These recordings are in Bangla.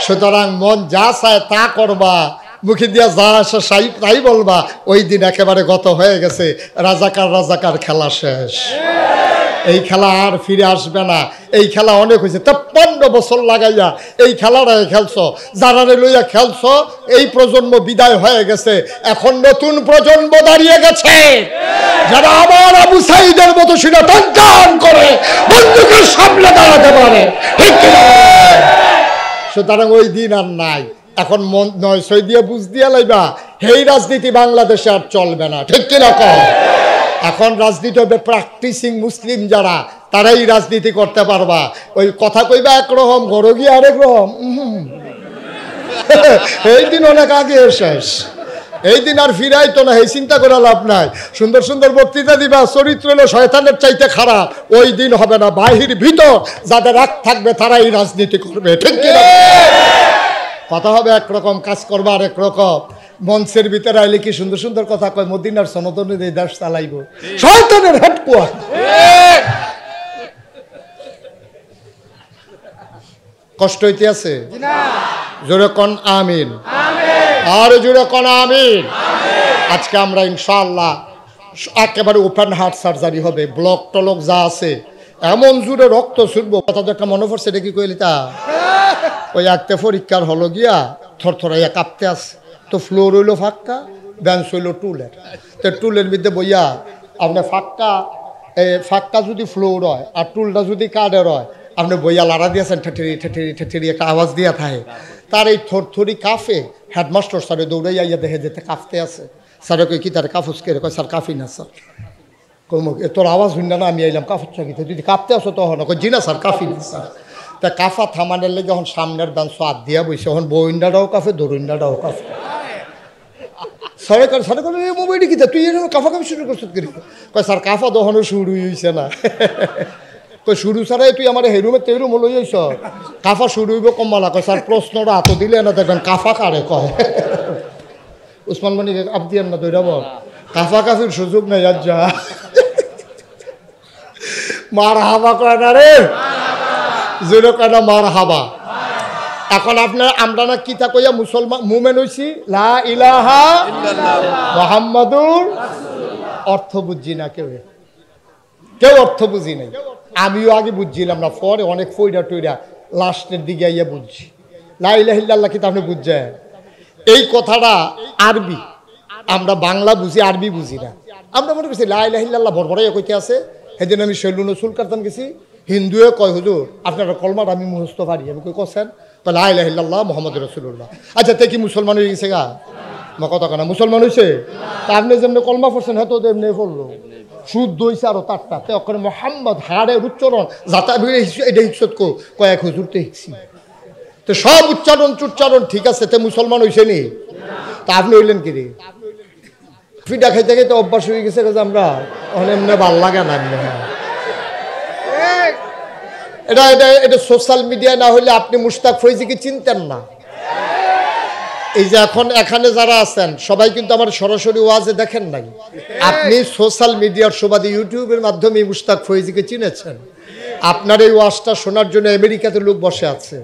সুতরাং মন যা চায় তা করবা, মুখে দিয়া যা আসে তাই বলবা। ওই দিন একেবারে গত হয়ে গেছে, রাজাকার খেলা শেষ। এই খেলা আর ফিরে আসবে না। এই খেলা অনেক হয়েছে, 53 বছর লাগাইয়া এই খেলাটাই খেলছো, যারা লইয়া খেলছো। এই প্রজন্ম বিদায় হয়ে গেছে, এখন নতুন প্রজন্ম দাঁড়িয়ে গেছে, যারা আবার আবু সাইদের মতো সেটা টান করে বন্দুকের সামনে দাঁড়াতে পারে, ঠিক কিনা? সুতরাং ওই দিন আর নাই। এখন মন 900 দিয়ে বুঝ দিয়া লাইবা, এই রাজনীতি বাংলাদেশে আর চলবে না, ঠিক কিনা কম? এখন রাজনীতি হবে প্র্যাকটিসিং মুসলিম যারা, তারাই রাজনীতি করতে পারবা। ওই কথা কইবা একরকম, ঘরে গিয়ে আরেক রকম। এই দিন অনেক আগে শেষ, এই দিন আর ফিরাই তো না। এই চিন্তা করে লাভ নাই। সুন্দর সুন্দর বক্তৃতা দিবা, চরিত্র হলো শয়তানের চাইতে খারাপ, ওই দিন হবে না। বাহির ভিতর যাদের রাগ থাকবে তারাই রাজনীতি করবে, ঠিক কিনা? কথা হবে একরকম, কাজ করবা আরেক রকম। মঞ্চের ভিতরে আইলে কি সুন্দর সুন্দর কথা কয়, মদিনার সনদনে এই দেশ চালাইব, শয়তানের হেডকোয়ার্টার। কষ্ট হইতে আছে? জোরে কোন আমিন, আর জোরে কোন আমিন। আজকে আমরা ইনশাআল্লাহ একেবারে ওপেন হার্ট সার্জারি হবে। ব্লক টলক যা আছে এমন জোরে রক্ত ছুটবো। কথা তো একটা মনে পড়ছে, এটা কি কইলি তা? ওই একটা পরীক্ষার হলো গিয়া থরথরাইয়া কাঁপতে আছে, তো ফ্লোর হইলো ফাঁকা, বেঞ্চ হইলো টুলের। তো টুলের মধ্যে বইয়া আপনার ফাঁকা যদি ফ্লোর হয় আর টুলটা যদি কাঠের হয়, আপনি বইয়া লাড়া দিয়েছেন, ঠেঠেরি ঠেঠেরি ঠেঠেরি একটা আওয়াজ দিয়া থাকে। তার এই থরথরি কাফে হেডমাস্টার স্যারে দৌড়াইয়া দেখে যেতে কাঁপতে আছে। স্যারে কই কি তার কাফুস কে? কয় স্যার কাফি না স্যার। তোর আওয়াজ হইল না, আমি আইলাম কাফুচ্ছা কি যদি কাঁপতে আসো তখন? কই জি না স্যার, কাফি না স্যার। তা কাফা থামানের লেগে যখন সামনের বেঞ্চ হাত দিয়া বইছে, এখন বইন্ডাটাও কাফে, দরুইন্ডাটাও কাফে। সরকার সারে করে মোবাইল কি তুই এরকম কাফা কাফি শুরু করছিস? কয় স্যার কাফা তখনও শুরু হয়েছে না। কই শুরু ছাড়াই তুই আমার হেরুমে তেরুম লই যাইছ, কাফা শুরু হইব কম্মালা। কয় স্যার প্রশ্নটা হাত দিলে না, দেখবেন কাফা কারে কয়। উসমান মানি আবদিয়ান না দৈরাব, কাফা কাফির সুযোগ নেই। আর যা মার হাবা কয় না রে, জোরে কয় না মার হাবা। এখন আপনার আমরা না কিতা কইয়া মুসলমান মুমেন হইছি, লা ইলাহা মুহাম্মাদুর। অর্থ বুঝি না কেউ, অর্থ বুঝি নাই। আমিও আগে বুঝছিলাম না, পরে অনেক ফইরা টইরা লাস্টের দিকে আইয়া বুঝছি লা ইলাহা ইল্লাল্লাহ। কিন্তু আপনি বুঝছেন এই কথাটা আরবি, আমরা বাংলা বুঝি, আরবি বুঝি না। আমরা মনে করছি লা ইলাহা ইল্লাল্লাহ ভরভরাইয়া কইতে আছে। সেদিন আমি শৈলুন চুল কাটতাম গেছি, হিন্দুয়ে কয় হুজুর আপনারা কলমাটা আমি মুখস্থ পারি। আমি কই করছেন? লা ইলাহা ইল্লাল্লাহ মুহাম্মাদুর রাসূলুল্লাহ। আচ্ছা তে কি মুসলমান হয়ে গেছে গা? কথা কেনা মুসলমান হয়েছে? তা আপনি যেমনি কলমা পড়ছেন হয়তো এমনি পড়লো, শুদ্ধ হয়েছে আরো তারটা ওখানে মোহাম্মদ হাড়ের উচ্চারণ যাতা এটা হিকসত কয়েক হুজুরতে হিকছি। তো সব উচ্চারণ ঠিক আছে, তে মুসলমান হয়েছে নি? তা আপনি হইলেন কি রে? ফিডা খাইতে খাইতে অভ্যাস হয়ে গেছে আমরা, এমনি ভাল লাগে না। এটা সোশ্যাল মিডিয়া না হলে আপনি মুশতাক ফৈজিকে চিনতেন না। এই যে এখন এখানে যারা আছেন সবাই কিন্তু আমার সরাসরি ওয়াজে দেখেন নাই, আপনি সোশ্যাল মিডিয়ার সুবাদে ইউটিউবের মাধ্যমে মুশতাক ফৈজিকে চিনেছেন। আপনার এই ওয়াজটা শোনার জন্য আমেরিকাতে লোক বসে আছে,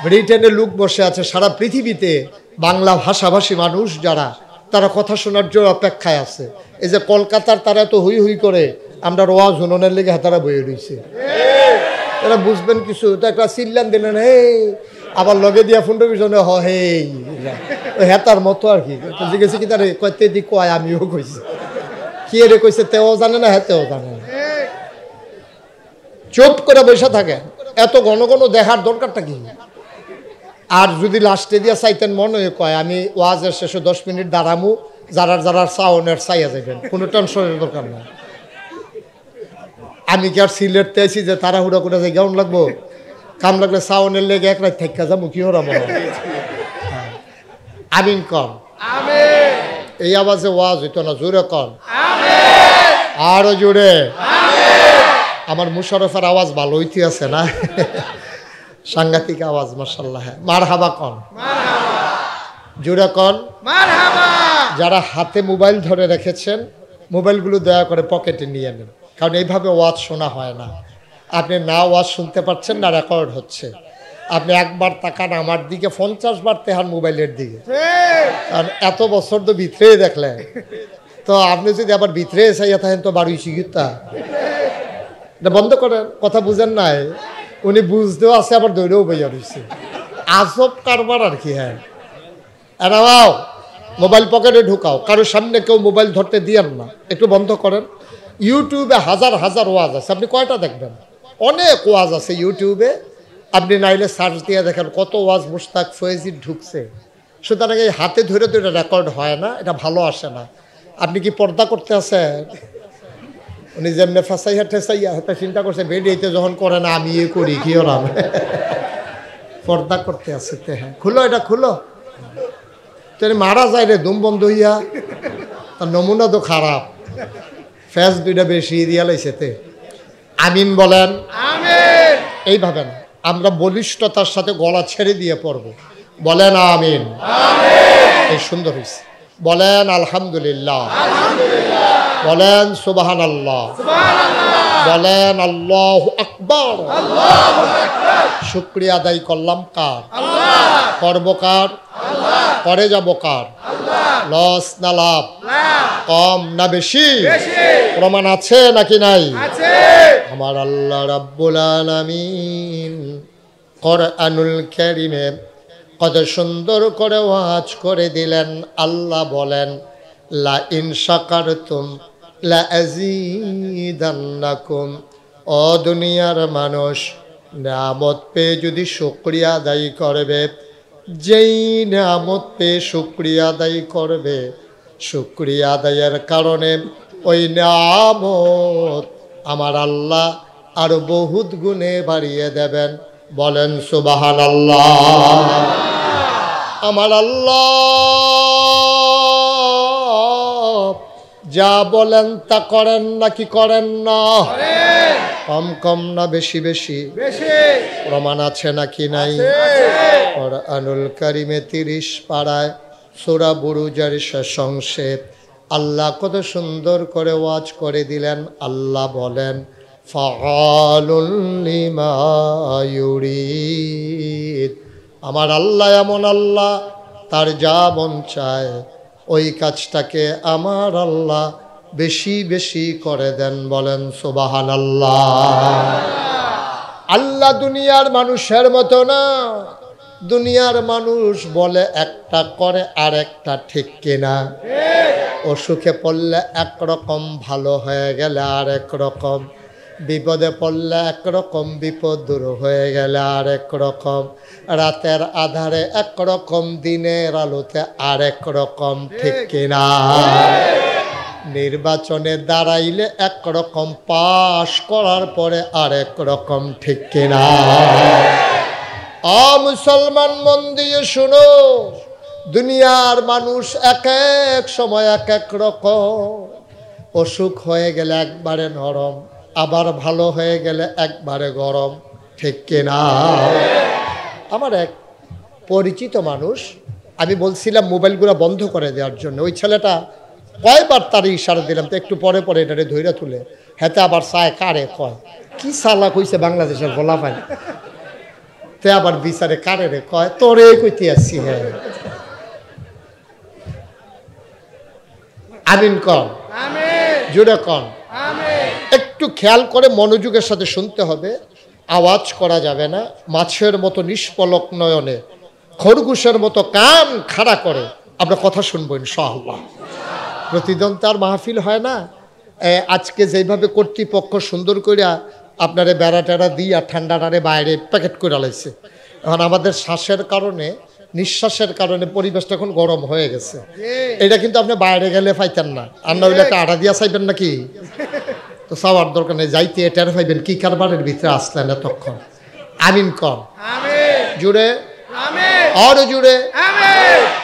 ব্রিটেনে লোক বসে আছে, সারা পৃথিবীতে বাংলা ভাষাভাষী মানুষ যারা তারা কথা শোনার জন্য অপেক্ষায় আছে। এই যে কলকাতার তারা এত হুই হুই করে আমরা ওয়াজ হুননের লেগে হাতারা বয়ে রয়েছে, এরা বুঝবেন কিছু তো একটা চিল্লান দিলেন হে, আবার লগে দিয়া ফোনটা পিছনে হে হেতার মতো আর কি জিজ্ঞেস কি তারে কয়তে দি কয়, আমিও কইছি কি রে কইছে, তেও জানে না হেতেও জানে না, চুপ করে বসে থাকে। এত ঘন ঘন দেখার দরকারটা কি? আর যদি লাস্টে দিয়া চাইতেন মনে কয় আমি ওয়াজের শেষে 10 মিনিট দাঁড়ামু, যারার চাওনের চাইয়া যাবেন, কোনো টেনশনের দরকার নাই। আমি কি আর সিলেটতে আছি যে তাড়াহুড়া করে যাই কেমন লাগবো? কাম লাগলে চাওনের লেগে এক রাত থাকা যাবো, কি হরাম। আমিন কন, এই আওয়াজে ওয়াজ হইতো না, জোরে কন, আরো জোরে। আমার মুশারফের আওয়াজ ভালো হইতে আছে না, সাংঘাতিক আওয়াজ মাশাআল্লাহ। মারহাবা কন, জোরে কন মারহাবা। যারা হাতে মোবাইল ধরে রেখেছেন মোবাইলগুলো দয়া করে পকেটে নিয়ে নেন, কারণ এইভাবে ওয়াজ শোনা হয় না। আপনি না ওয়াজ শুনতে পাচ্ছেন না, রেকর্ড হচ্ছে। আপনি একবার তাকান আমার দিকে, 50 বার তেহার মোবাইলের দিকে, কারণ এত বছর তো ভিতরেই দেখলেন। তো আপনি যদি আবার ভিতরে চাইয়া থাকেন তো বাড়ি শিখিতা বন্ধ করেন। কথা বুঝেন নাই? উনি বুঝতেও আছে আবার দৌড়েও বইয়া রয়েছে। আজব কারবার আর কি। হ্যাঁ, এরাও মোবাইল পকেটে ঢুকাও, কারোর সামনে কেউ মোবাইল ধরতে দিয়েন না, একটু বন্ধ করেন। ইউটিউবে হাজার হাজার ওয়াজ আছে, আপনি কয়টা দেখবেন? অনেক ওয়াজ আছে ইউটিউবে, আপনি নাইলে সার্চ দিয়ে দেখেন কত ওয়াজ মুশতাক ফয়েজির ঢুকছে। সুতরাং এই হাতে ধরে তো এটা রেকর্ড হয় না, এটা ভালো আসে না। আপনি কি পর্দা করতে আছেন? উনি যেমনি ফেসাইয়া ঠেসাইয়া হাতে চিন্তা করছে বেরিয়েতে যখন করে না আমি এ করি কি ওরাম পর্দা করতে আছে। হ্যাঁ, খুলো, এটা খুলো। তিনি মারা যায় রে দুম বন্ধ হইয়া, তার নমুনা তো খারাপ, ফেস দুইটা বেশি দিয়া লাইছে। আমিন বলেন। এইভাবে না, আমরা বলিষ্ঠতার সাথে গলা ছেড়ে দিয়ে পড়ব। বলেন আমিন। এই সুন্দর হয়েছে। বলেন আলহামদুলিল্লাহ, বলেন সুবহানাল্লাহ, বলেন আল্লাহু আকবার। শুকরিয়া আদায় করলাম কার? করব কার? করে যাব কার? লস না লাভ? কম না বেশি? প্রমাণ আছে নাকি নাই? আমার আল্লাহ রাব্বুল আলামিন কোরআনুল কারীমে কত সুন্দর করে ওয়াজ করে দিলেন। আল্লাহ বলেন লা ইন শাকারতুম লা আযীদান্নাকুম। ও দুনিয়ার মানুষ, নিয়ামত পেয়ে যদি শুকরিয়া আদায় করবে, যেই নিয়ামত পেয়ে শুকরিয়া আদায় করবে, শুকরিয়া আদায়ের কারণে ওই নিয়ামত আমার আল্লাহ আরো বহুত গুণে বাড়িয়ে দেবেন। বলেন সুবহানাল্লাহ। আমার আল্লাহ যা বলেন তা করেন নাকি করেন না? কম কম না বেশি বেশি? প্রমাণ আছে নাকি নাই? কোরআনুল কারীমে 30 পারায় সূরা বুরুজের শেষ অংশে আল্লাহ কত সুন্দর করে ওয়াজ করে দিলেন। আল্লাহ বলেন ফাআলুল লিমা ইউরিদ। আমার আল্লাহ এমন আল্লাহ, তার যা মন চায় ওই কাজটাকে আমার আল্লাহ বেশি বেশি করে দেন। বলেন সুবহানাল্লাহ। আল্লাহ দুনিয়ার মানুষের মতো না। দুনিয়ার মানুষ বলে একটা করে আর একটা, ঠিক কিনা? অসুখে পড়লে একরকম, ভালো হয়ে গেলে আর একরকম, বিপদে পড়লে একরকম, বিপদ দূর হয়ে গেলে আর একরকম, রাতের আধারে একরকম, দিনের আলোতে আর একরকম, ঠিক কিনা? নির্বাচনে দাঁড়াইলে একরকম, পাশ করার পরে আর একরকম, ঠিক কিনা? মুসলমান মন দিয়ে শুনো, দুনিয়ার মানুষ এক এক সময় এক এক রকম। অসুখ হয়ে গেলে একবারে নরম, আবার ভালো হয়ে গেলে একবারে গরম, ঠিক কিনা? আমার এক পরিচিত মানুষ, আমি বলছিলাম মোবাইলগুলো বন্ধ করে দেওয়ার জন্য, ওই ছেলেটা কয়বার তার ইশারা দিলাম, তো একটু পরে পরে এটারে ধৈর্য তুলে হেতে আবার চায় কারে কয়, কি সালা কইছে বাংলাদেশের বলা পায়, তে আবার বিচারে কারে রে কয়, তোরে কইতে আসছি। হ্যাঁ, আমিন কন, জুড়ে কন। একটু খেয়াল করে মনোযোগের সাথে শুনতে হবে, আওয়াজ করা যাবে না। মাছের মতো নিষ্পলক নয়নে, খরগোশের মতো কান খাড়া করে আমরা কথা শুনবো ইনশাআল্লাহ। প্রতিদিন তার মাহফিল হয় না। আজকে যেভাবে কর্তৃপক্ষ সুন্দর করিয়া আপনারে বেড়া টেড়া দিয়া ঠান্ডাটারে বাইরে প্যাকেট করে লাইছে, এখন আমাদের শ্বাসের কারণে, নিঃশ্বাসের কারণে পরিবেশটা এখন গরম হয়ে গেছে। এটা কিন্তু আপনি বাইরে গেলে পাইতেন না, আর না হইলে একটা আটা দিয়া চাইবেন নাকি, তো চাওয়ার দরকার নেই, যাইতে টের পাইবেন কি কারবারের ভিতরে আসলেন এতক্ষণ। আমিন কর, জুড়ে আরো জুড়ে।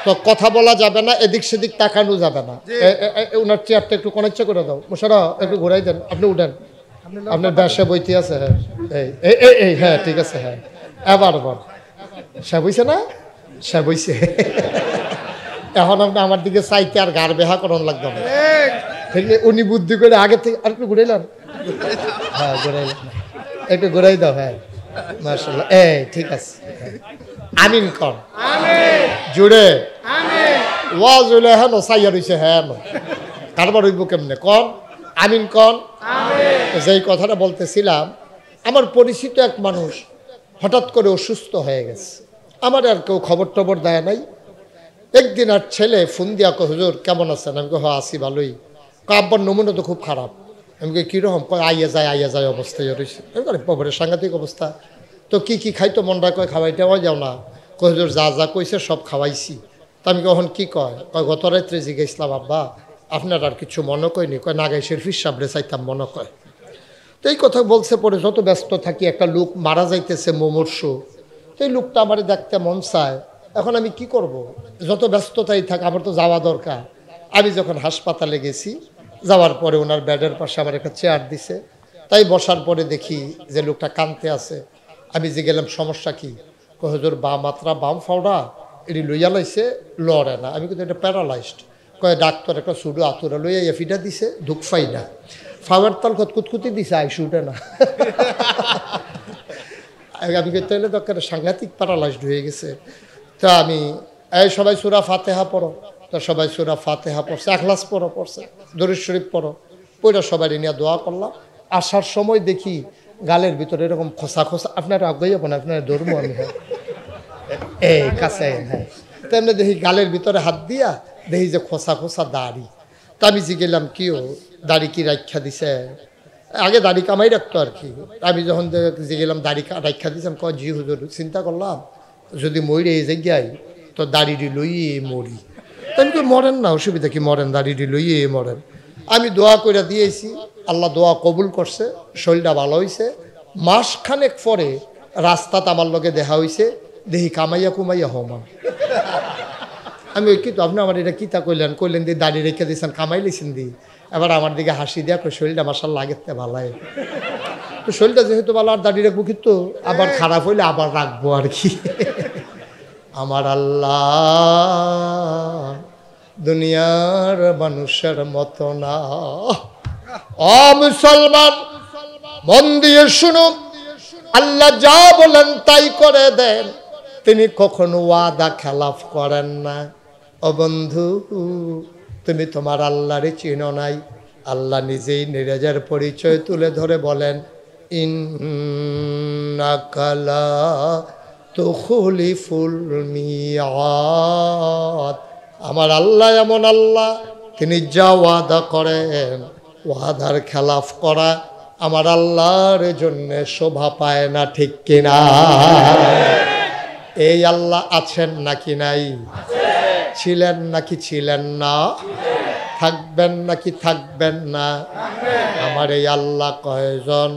তো কথা বলা যাবে না, এদিক সেদিক তাকানো যাবে না। ওনার চেয়ারটা একটু কনেকচা করে দাও, মোশারা একটু ঘুরাই দেন, আপনি উঠেন, আপনার ব্যবসা বইতে আছে। হ্যাঁ এই হ্যাঁ ঠিক আছে। হ্যাঁ এবার সে বইছে না, সে বইছে। এখন আপনি আমার দিকে চাইতে আর গার বেহা করন লাগবে না, ঠিক আছে? উনি বুদ্ধি করে আগে থেকে আর একটু ঘুরাইলাম। হ্যাঁ ঘুরাইলাম, একটু ঘুরাই দাও। হ্যাঁ মাশাআল্লাহ, এই ঠিক আছে। আমিন কন জুড়ে ওয়াজ হইলে হ্যাঁ সাইয়া রয়েছে হ্যাঁ কারবার হইব কেমনে কন আমিন কন। যেই কথাটা বলতেছিলাম, আমার পরিচিত এক মানুষ হঠাৎ করে অসুস্থ হয়ে গেছে। আমার আর কেউ খবর টবর দেয় নাই। একদিন আর ছেলে ফোন দিয়া কো হুজুর কেমন আছেন? আমি কো আসি ভালোই। আব্বার নমুনা তো খুব খারাপ। আমি কই কীরকম? কয় আইয়া যায় অবস্থায় রয়েছে। আমি কই বাবারে সাংঘাতিক অবস্থা। তো কি খাইতো মনটা? কয় খাওয়াইতেও যাও না। কয় হুজুর যা কইছে সব খাওয়াইছি। তা আমি কখন কি কয় গত রাত্রে জিজ্ঞেসলাম আব্বা আপনার আর কিছু মনে কয়নি? কয় নাগাইশের ফিস সাবরে চাইতাম মনে কয়। তো এই কথা বলছে পরে যত ব্যস্ত থাকি একটা লোক মারা যাইতেছে মুমূর্ষ, তো এই লোকটা আমার দেখতে মন চায়। এখন আমি কি করব? যত ব্যস্ততাই থাক আমার তো যাওয়া দরকার। আমি যখন হাসপাতালে গেছি, যাওয়ার পরে ওনার বেডের পাশে আমার একটা চেয়ার দিছে, তাই বসার পরে দেখি যে লোকটা কাঁদতে আছে। আমি যে গেলাম সমস্যা কি? কয় হুজুর বাম মাত্রা বাম ফাওড়া এটি লইয়া লাইছে, লড়ে না। আমি কিন্তু এটা প্যারালাইজড। কয় ডাক্তার একটা সুডো আতুরা লইয়া এফিটা দিছে, দুঃখ পাই না। ফাওয়ার তাল কুতকুতি দিছে, আইসি উঠে না। আমি তাহলে দরকার সাংঘাতিক প্যারালাইজড হয়ে গেছে। তো আমি এই সবাই সূরা ফাতিহা পড়ো। তো সবাই সূরা ফাতিহা পড়ছে, ইখলাস পড়ছে, দরুদ শরীফ পড়ো। ওইটা সবাই নিয়ে দোয়া করলাম। আসার সময় দেখি গালের ভিতরে এরকম খোসা আপনার আগ্রহী হবো না, আপনার ধর্ম আমি এই কাছে হ্যাঁ। তেমনি দেখি গালের ভিতরে হাত দিয়া দেখি যে খোসা দাড়ি। তা আমি জিগেলাম কিও দাড়ি কি রাখা দিছে? আগে দাড়ি কামাই রাখতো আর কি। আমি যখন জিগেলাম দাড়ি রাখা দিয়েছেন, কয় জি হুজুর। চিন্তা করলাম যদি মরে এই জায়গায় তো দাড়িটি লইয়ে মরি। আমি কি মরেন না, অসুবিধা কি? মরেন, দাড়িটি লইয়ে মরেন। আমি দোয়া করে দিয়েছি, আল্লাহ দোয়া কবুল করছে, শরীরটা ভালো হয়েছে। মাসখানেক পরে রাস্তাতে আমার লগে দেখা হয়েছে, দেখি কামাইয়া কুমাইয়া হমান। আমি ওই কি তো আপনি আমার এটা কিতা কইলেন দিয়ে দাড়ি রেখে দিয়েছেন, কামাই লিছেন দি। এবার আমার দিকে হাসি দিয়া কই শরীরটা মাসাল্লাহ আগেতে ভালাই। তো শরীরটা যেহেতু ভালো আর দাড়ি রাখবো কিন্তু আবার খারাপ হইলে আবার রাখবো আর কি। আমার আল্লাহ দুনিয়ার মানুষের মতো না। ও মুসলমান মন দিয়ে শুনো, আল্লাহ যা বলেন তাই করে দেন, তিনি কখনো ওয়াদা খেলাফ করেন না। ও বন্ধু তুমি তোমার আল্লাহরে চিনো নাই। আল্লাহ নিজেই নিজের পরিচয় তুলে ধরে বলেন ইন্নাকা লা তুখলিফুল মিয়াদ। আমার আল্লাহ এমন আল্লাহ, তিনি যা ওয়াদা করেন ওয়াদার খেলাফ করা আমার আল্লাহর জন্য শোভা পায় না, ঠিক কিনা? এই আল্লাহ আছেন নাকি নাই? ছিলেন নাকি ছিলেন না? থাকবেন নাকি থাকবেন না? আমার এই আল্লাহ কয়জন?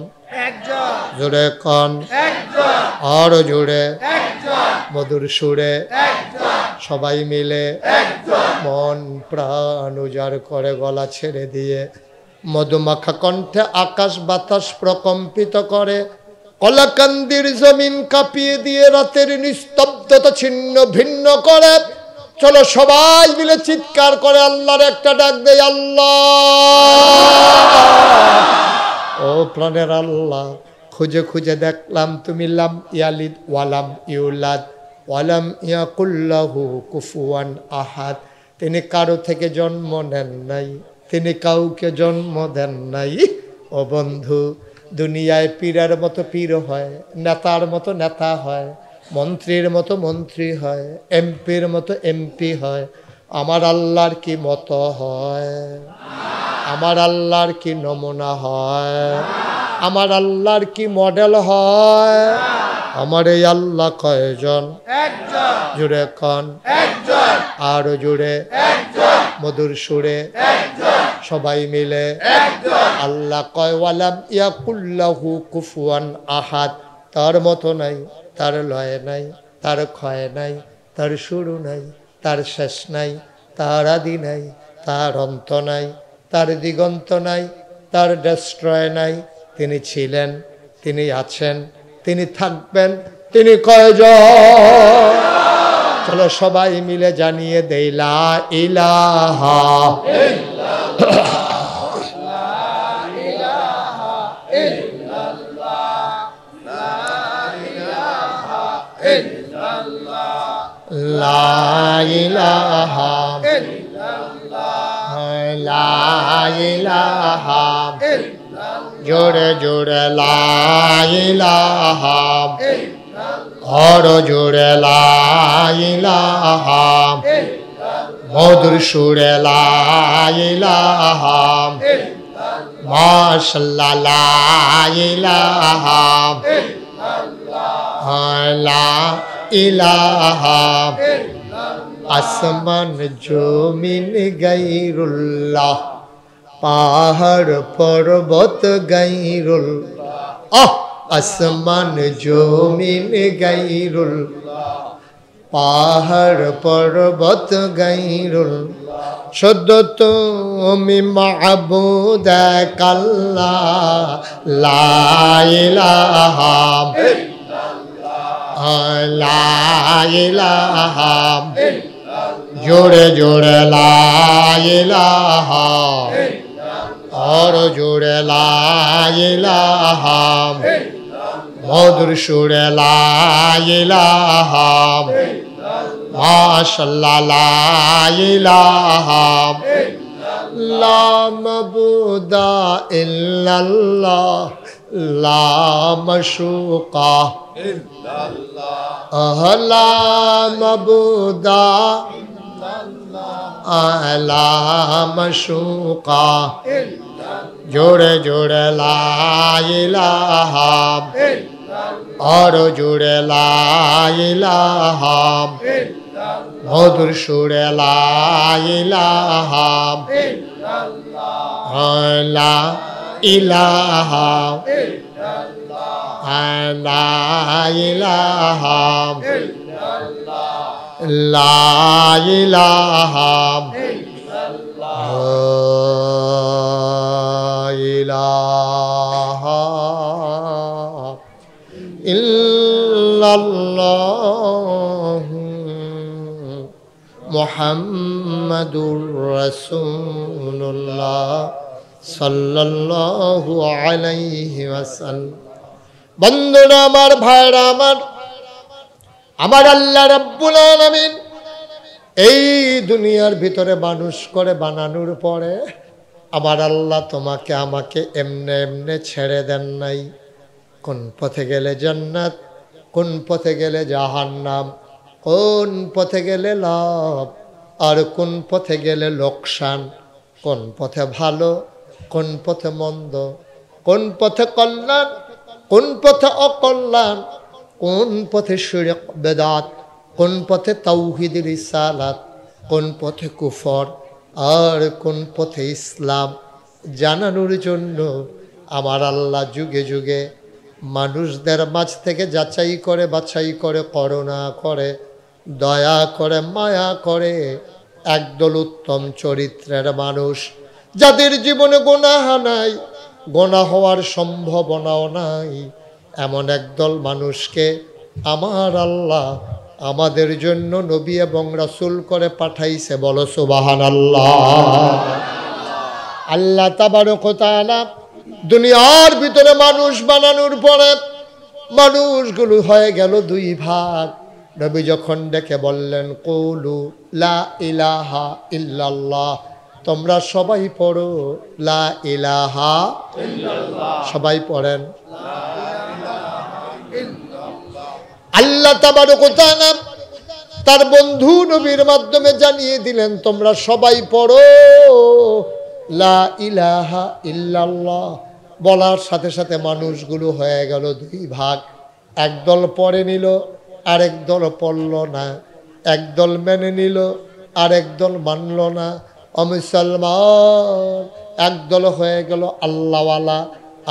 জোরে কন, আর জোরে মধুর সুরে সবাই মিলে মন প্রাণ উজাড় করে গলা ছেড়ে দিয়ে মধুমাখা কণ্ঠে আকাশ বাতাস প্রকম্পিত করে, কলাকান্দির জমিন কাঁপিয়ে দিয়ে রাতের নিস্তব্ধতা ছিন্ন ভিন্ন করে। চলো সবাই মিলে চিৎকার করে আল্লাহর একটা ডাক দেয়, আল্লাহ। ও প্রাণের আল্লাহ, খুঁজে খুঁজে দেখলাম তুমি লাম ইয়ালিদ ওয়ালাম ইউলাদ ওয়ালাম ইয়াকুল্লাহু কুফুয়ান আহাদ। তিনি কারো থেকে জন্ম নেন নাই, তিনি কাউকে জন্ম দেন নাই। ও বন্ধু, দুনিয়ায় পীরের মতো পীর হয়, নেতার মতো নেতা হয়, মন্ত্রীর মতো মন্ত্রী হয়, এমপির মতো এমপি হয়। আমার আল্লাহর কি মতো হয়? আমার আল্লাহর কি নমুনা হয়? আমার আল্লাহর কি মডেল হয়? আমার এই আল্লাহ কয়জন? জুড়ে কন, আরো জুড়ে মধুর সুরে সবাই মিলে আল্লাহ কয় ওয়ালাম ইয়াকুল্লাহু কুফুয়ান আহাদ। তার মতো নাই, তার লয় নাই, তার ক্ষয় নাই, তার শুরু নাই, তার শেষ নাই, তার আদি নাই, তার অন্ত নাই, তার দিগন্ত নাই, তার ডেস্ট্রয় নাই। তিনি ছিলেন, তিনি আছেন, তিনি থাকবেন, তিনি কয়জন? চলো সবাই মিলে জানিয়ে দেই লা ইলাহা ইল্লাল্লাহ। লা ইলাহা লা ইলাহা জোরে জোরে লা ইলাহা আর জোরে লা ইলাহা মধুর সুরে লা ইলাহা মাশাআল্লাহ লা ইলাহা লা ইলাহা আসমান জমিন গায়রুল্লাহ পাহাড় পর্বত গায়রুল্লাহ আসমান জমিন গায়রুল্লাহ পাহাড় পর্বত গায়রুল্লাহ শুধু তুমি মাবুদ আল্লাহ লা ইলাহা লা ইলাহা জোরে জোরে লা ইলাহা আর জোরে লা ইলাহা মধুর সুরে লা ইলাহা মাশাআল্লাহ লা ইলাহা লা মাবুদা ইল্লাল্লাহ লা মাশুকা লা মাবুদা লা মাশুকা জোরে জোরে লা ইলাহা আর জোরে লা ইলাহা মধুর সুরে লা ইলাহা লা ইলাহা লা ইলাহা লা ইলাহা ইলাহা ইল্লাল্লাহ মুহাম্মাদুর রাসূলুল্লাহ সাল্লাল্লাহু আলাইহি ওয়াসাল্লাম। বন্ধুরা আমার, ভাইরা আমার, আমার আল্লাহ রাব্বুল আলামিন এই দুনিয়ার ভিতরে মানুষ করে বানানোর পরে আমার আল্লাহ তোমাকে আমাকে এমনে এমনে ছেড়ে দেন নাই। কোন পথে গেলে জান্নাত, কোন পথে গেলে জাহান্নাম, কোন পথে গেলে লাভ আর কোন পথে গেলে লোকসান, কোন পথে ভালো, কোন পথে মন্দ, কোন পথে কল্যাণ, কোন পথে অকল্যাণ, কোন পথে শিরক বেদাত, কোন পথে তাওহীদ রিসালাত, কোন পথে কুফর আর কোন পথে ইসলাম জানানোর জন্য আমার আল্লাহ যুগে যুগে মানুষদের মাঝ থেকে যাচাই করে বাছাই করে করুণা করে দয়া করে মায়া করে একদল উত্তম চরিত্রের মানুষ, যাদের জীবনে গুনাহ নাই, গুনাহ হওয়ার সম্ভাবনাও নাই, এমন একদল মানুষকে আমার আল্লাহ আমাদের জন্য নবী এবং রাসূল করে পাঠাইছে। বলো সুবহানাল্লাহ। আল্লাহ তাবারক ওয়া তাআলা দুনিয়ার ভিতরে মানুষ বানানোর পরে মানুষগুলো হয়ে গেল দুই ভাগ। নবী যখন ডেকে বললেন কুলু লা ইলাহা ইল্লাল্লাহ, তোমরা সবাই পড়ো লা ইলাহা ইল্লাল্লাহ, সবাই পড়েন আল্লাহ তাবারক ওয়া তাআলা তার বন্ধু নবীর মাধ্যমে জানিয়ে দিলেন তোমরা সবাই পড়ো লা ইলাহা ইল্লাল্লাহ। বলার সাথে সাথে মানুষগুলো হয়ে গেল দুই ভাগ। একদল পড়ে নিল, আরেক দল পড়ল না। একদল মেনে নিল, আরেক দল মানল না। অমুসলমান একদল হয়ে গেল আল্লাহওয়ালা,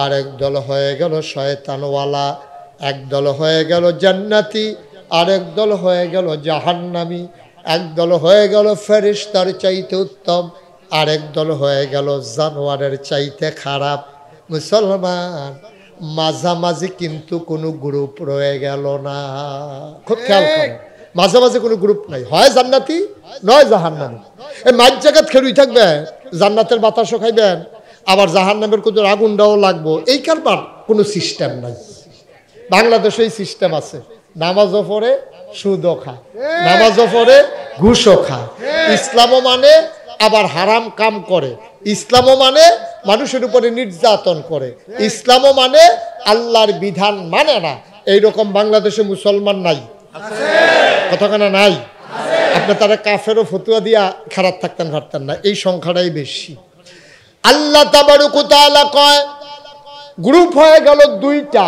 আরেক দল হয়ে গেল শয়তানওয়ালা। একদল হয়ে গেল জান্নাতি, আরেক দল হয়ে গেল জাহান্নামী। একদল হয়ে গেল ফেরেশতার চাইতে উত্তম, আরেক দল হয়ে গেল জানোয়ারের চাইতে খারাপ। মুসলমান মাঝামাঝি কিন্তু কোনো গ্রুপ রয়ে গেল না। খুব খেয়াল করো, মাঝামাঝি কোনো গ্রুপ নাই, হয় জান্নাতি নয় জাহান্নামী। এই মাঝ জায়গাত খেলুই থাকবে, জান্নাতের বাতাসও খাইবেন, আবার জাহান্নামের কোনো আগুনটাও লাগবো, এই কারবার কোনো সিস্টেম নাই। বাংলাদেশে এই সিস্টেম আছে, নামাজও পড়ে সুদও খায়, নামাজও পড়ে, ঘুষও খায়। ইসলামও মানে আবার হারাম কাম করে, ইসলামও মানে মানুষের উপরে নির্যাতন করে, ইসলামও মানে আল্লাহর বিধান মানে না। এইরকম বাংলাদেশে মুসলমান নাই, কতখানা নাই? আপনি তারা কাফেরও ফতুয়া দিয়া খারাপ থাকতেন পারতেন না, এই সংখ্যাটাই বেশি। আল্লাহ তাবারক ওয়া তাআলা কয় গ্রুপ হয়ে গেল দুইটা,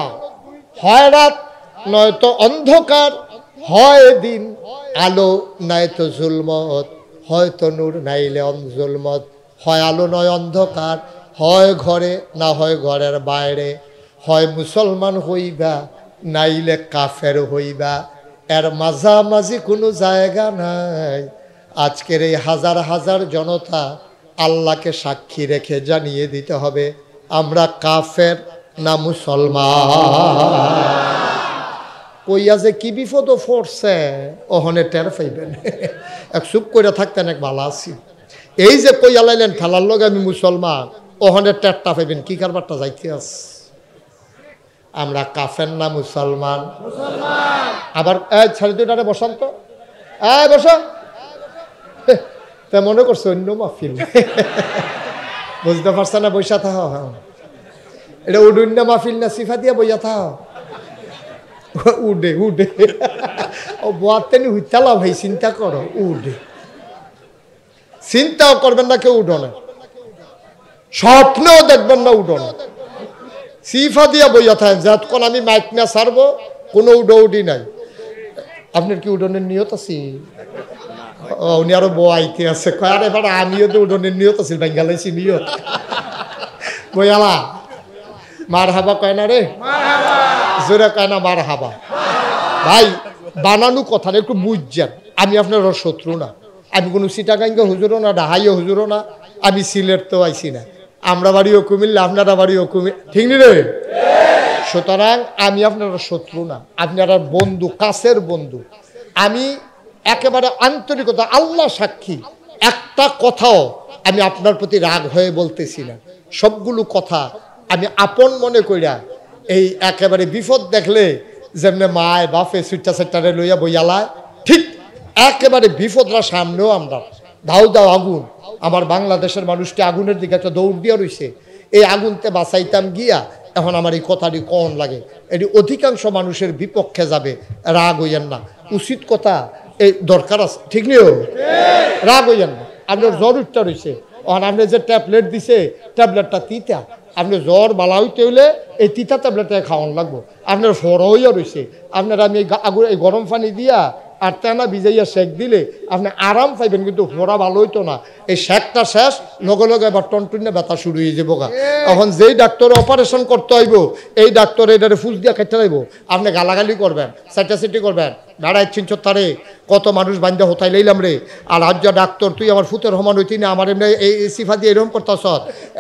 হয় রাত নয়তো অন্ধকার, হয় দিন আলো নয়তো জুলমত, হয়তো নূর নাইলে জুলমত, হয় আলো নয় অন্ধকার, হয় ঘরে না হয় ঘরের বাইরে, হয় মুসলমান হইবা নাইলে কাফের হইবা, এর মাঝামাঝি কোনো জায়গা নাই। আজকের এই হাজার হাজার জনতা আল্লাহকে সাক্ষী রেখে জানিয়ে দিতে হবে আমরা কাফের না মুসলমান। কইয়া যে কি বিপদ পড়ছে ওহনে টের পাইবেন। এক চুপ করে থাকতেন এক ভালো আছি, এই যে কইয়া লাইলেন ঠেলার লগে আমি মুসলমান, ওহনে টেরটা পাইবেন কি কারবারটা যাইতে আস। আমরা কাফের না মুসলমান। আবার ছাড়ি দুটারে বসান তো, বসো। তা মনে করছো অন্য মাহফিল, বুঝতে পারছে না? বৈশা থাহ, এটা উডুন্য মাহফিল না, সিফা দিয়া বইয়া থাহ। উডে উডে ও বোয়াতেনি হুইতালা ভাই, চিন্তা করো, উডে। চিন্তাও করবেন না কেউ উডনে, স্বপ্নেও দেখবেন না উডনে, সিফা দিয়া বইয়া থাকেন। যতক্ষণ আমি মাইক না ছাড়বো কোনো উডি নাই। আপনার কি উডনের নিয়ত আছে? উনি আরো বইতে আছে, কয় আর এবার আমিও তো উডনের নিয়ত আছি, বাঙ্গালাইছি নিয়ত। বইয়ালা মার হাবা কয় না রে, জোরে কয় না মার হাবা। ভাই বানানো কথা একটু বুঝছেন, আমি আপনার শত্রু না, আমি কোনো চিটাগাঙ্গে হুজুরও না, ডাহাইও হুজুরও না, আমি সিলেট তো আইছি না, আমরা বাড়িও কুমিল্লা, আপনারা বাড়িও কুমিল্লা, ঠিক নি রে? সুতরাং আমি আপনারা শত্রু না, আপনারা বন্ধু, কাছের বন্ধু। আমি একেবারে আন্তরিকতা, আল্লাহ সাক্ষী, একটা কথাও আমি আপনার প্রতি রাগ হয়ে বলতেছি না। সবগুলো কথা আমি আপন মনে কইরা, এই একেবারে বিপদ দেখলে যেমনে মায় বাপে সুইটা সেটারে লইয়া বইয়ালায়, ঠিক একেবারে বিপদরা সামনেও আমরা দাও দাও আগুন। আমার বাংলাদেশের মানুষটি আগুনের দিকে একটা দৌড় দিয়া রয়েছে, এই আগুনতে বাঁচাইতাম গিয়া এখন আমার এই কথাটি কন লাগে, এটি অধিকাংশ মানুষের বিপক্ষে যাবে। রাগ হইয়েন না, উচিত কথা এই দরকার আছে, ঠিক নিও, রাগ হইয়েন না। আপনার জ্বর উঠটা রয়েছে, আপনি যে ট্যাবলেট দিছে ট্যাবলেটটা তিতা, আপনি জ্বর বালা হইতে হইলে এই তিতা ট্যাবলেটটা খাওয়ান লাগবো। আপনার ফর হইয়া রয়েছে, আপনার আমি এই গরম পানি দিয়া আর তেনা ভিজাইয়া শেক দিলে আপনি আরাম পাইবেন, কিন্তু ফোড়া ভালো হইতো না। এই শেকটা শেষ লগে লগে এবার টনটুনে ব্যথা শুরু হয়ে যাবো গা। এখন যেই ডাক্তারে অপারেশন করতে হইব, এই ডাক্তারে এটারে ফুস দিয়া খাইতে হইব, আপনি গালাগালি করবেন, চাইটাচিটি করবেন, বেড়াই চিনছ তারে কত মানুষ বান্ধা হতাই লইলাম রে। আর আজ ডাক্তার তুই আমার ফুতের সমান হইতি না, আমার এমনি এই সিফা দিয়ে এরকম করতেছ।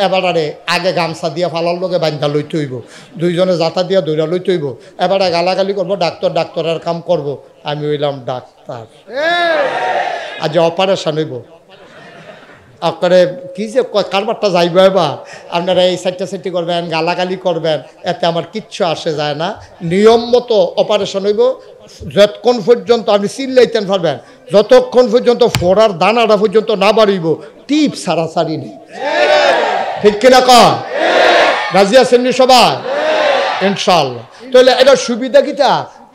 এবারে আগে গামছা দিয়া ফালার লগে বান্ধা লইতে হইব, দুইজনে যাতা দিয়া দৌড়া লইতে হইব, এবারে গালাগালি করবো, ডাক্তারের কাম করব। আমি হইলাম ডাক্তার, আজ অপারেশন হইব, আপনারে কি যে কারবারটা যাইব। এবার আপনারা এই সাইটি করবেন, গালাগালি করবেন, এতে আমার কিচ্ছু আসে যায় না। নিয়ম মতো অপারেশন হইব, যতক্ষণ পর্যন্ত আপনি চিল্লাইতেন পারবেন, যতক্ষণ পর্যন্ত ফোড়ার দানাটা পর্যন্ত না বাড়িব, টিপ সারাসারি নেই, ঠিক কিনা কন? রাজি আছেন সবাই? ইনশাআল্লাহ। তাহলে এটা সুবিধা কিটা,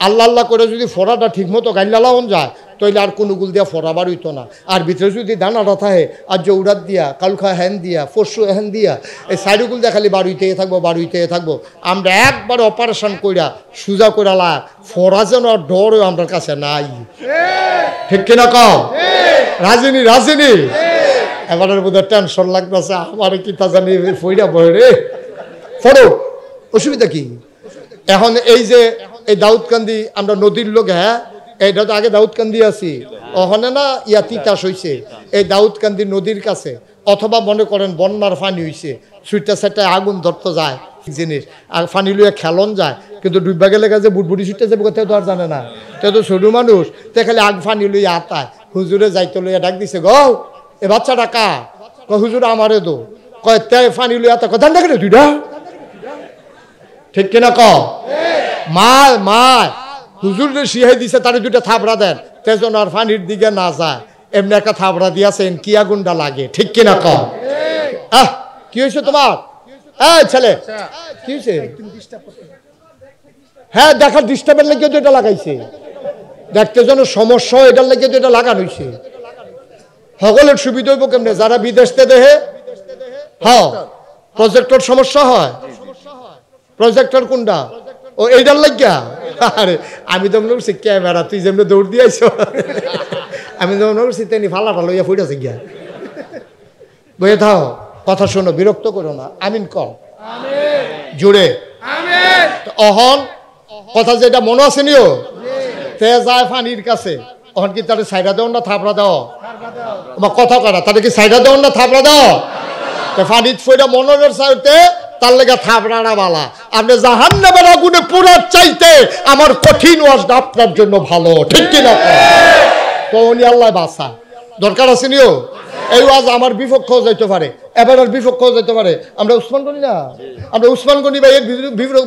আল্লাহ আল্লাহ করে যদি ফোড়াটা ঠিক মতো গাইলালাও যায়, তাইলে আর কোনো গুল দিয়া ফোড়া বাড়িত না। আর ভিতরে যদি দানাটা থাকে, আর জৌড়াত দিয়া, কালখা হ্যান দিয়া, পরশু হ্যান দিয়া, এই সাইডগুল দিয়া খালি বাড়িতেই থাকবো। আমরা একবার অপারেশন কইরা সোজা কইরালা, ফোড়া যেন আর ডরও আমরা কাছে নাই, ঠিক কিনা কও? রাজিনী এবারের বোধ হয় টেনশন লাগতেছে, আমার কি তা জানি ফইরা বই রে ফোড়ো, অসুবিধা কি? এখন এই যে এই দাউদকান্দি আমরা নদীর লোক, হ্যাঁ এইটা তো আগে দাউদকান্দি আছি, ওখানে না ইয়া তিতাস হয়েছে এই দাউদকান্দি নদীর কাছে, অথবা মনে করেন বন্যার পানি হয়েছে, সুইটা সাইটায় আগুন ধরতে যায় জিনিস, আর পানি লইয়া খেলন যায়, কিন্তু ডুববা গেলে কাছে বুটবুটি সুইটা যাবে কোথাও তো আর জানে না, তো তো ছোটো মানুষ, তো খালি আগ পানি লইয়া আতায়, হুজুরে যাইতে লইয়া ডাক দিছে, গো এ বাচ্চাটা কা? হুজুর আমারে দো, কয় তে পানি লইয়া আতা, কথা দেখে দুইটা, ঠিক কিনা ক? মায় হুজুরে শিহাই দিছে তারে দুইটা থাবড়া দেন তে যেন আর পানির দিকে না যায় এমনি একটা থাবড়া দিয়েছেন কি আগুনটা লাগে ঠিক কিনা কম কি হয়েছে তোমার ছেলে কি হয়েছে হ্যাঁ দেখার ডিস্টার্বের লেগে তো এটা লাগাইছে দেখতে যেন সমস্যা এটার লেগে তো এটা লাগানো হয়েছে সকলের সুবিধা হইব কেমনে যারা বিদেশতে দেহে হ্যাঁ প্রজেক্টর সমস্যা হয় প্রজেক্টর কোনটা ও এইটার লাগিয়া আরে আমি তো মনে করছি ক্যামেরা তুই যেমনি দৌড় দিয়েছ আমি তো মনে করছি তেনি ফালাটা লইয়া ফুটেছে গিয়া বইয়ে থাও কথা শোনো বিরক্ত করো না আমিন কর জুড়ে অহন কথা যেটা মনে আছে নিও তে যায় ফানির কাছে অহন কি তাদের সাইডা দেও না থাপড়া দাও বা কথা করা তাদের কি সাইডা দেও না থাপড়া দাও ফানির ফইটা মনের সাইডে তার লেগে থাপড়ানা বালা আপনি জাহান্নামের আগুনে পোড়ার চাইতে আমার কঠিন ওয়াজটা আপনার জন্য ভালো ঠিক কিনা তো উনি আল্লাহ বাসা দরকার আছে নিও এই ওয়াজ আমার বিপক্ষ যাইতে পারে এবার আর বিপক্ষ যাইতে পারে আমরা উসমান গনি না আমরা উসমান গনি ভাইয়ের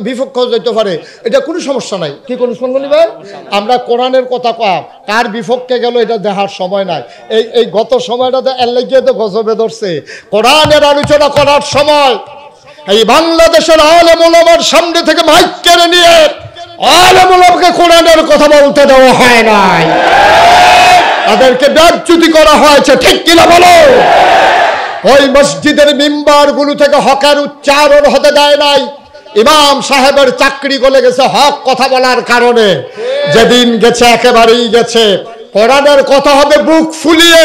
বিপক্ষ যাইতে পারে এটা কোনো সমস্যা নাই কি কোন উসমান গনি ভাই আমরা কোরআনের কথা কয়া কার বিপক্ষে গেল এটা দেখার সময় নাই এই গত সময়টাতে এর লাগিয়ে তো গজবে ধরছে কোরআনের আলোচনা করার সময় এই বাংলাদেশের আলেম ওলামার সামনে থেকে মাইক কেড়ে নিয়ে আলেম ওলামাকে কোরআনের কথা বলতে দেওয়া হয় নাই তাদেরকে বেজ্জতি করা হয়েছে ঠিক কিনা বলো ওই মসজিদের মিম্বার গুলো থেকে হকের উচ্চারণ হতে দেয় নাই ইমাম সাহেবের চাকরি গলে গেছে হক কথা বলার কারণে যেদিন গেছে একেবারেই গেছে কোরআনের কথা হবে বুক ফুলিয়ে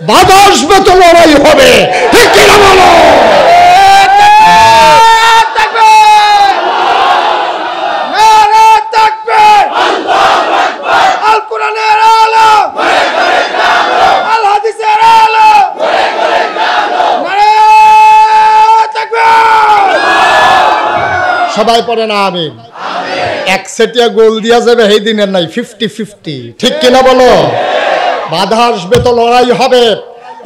বাধা আসবে তো লড়াই হবে ঠিক কিনা বলো সবাই পড়ে না আমিন এক সেটিয়া গোল দিয়া যাবে এই দিনের নাই 50-50 ঠিক কিনা বলো বাধা আসবে তো লড়াই হবে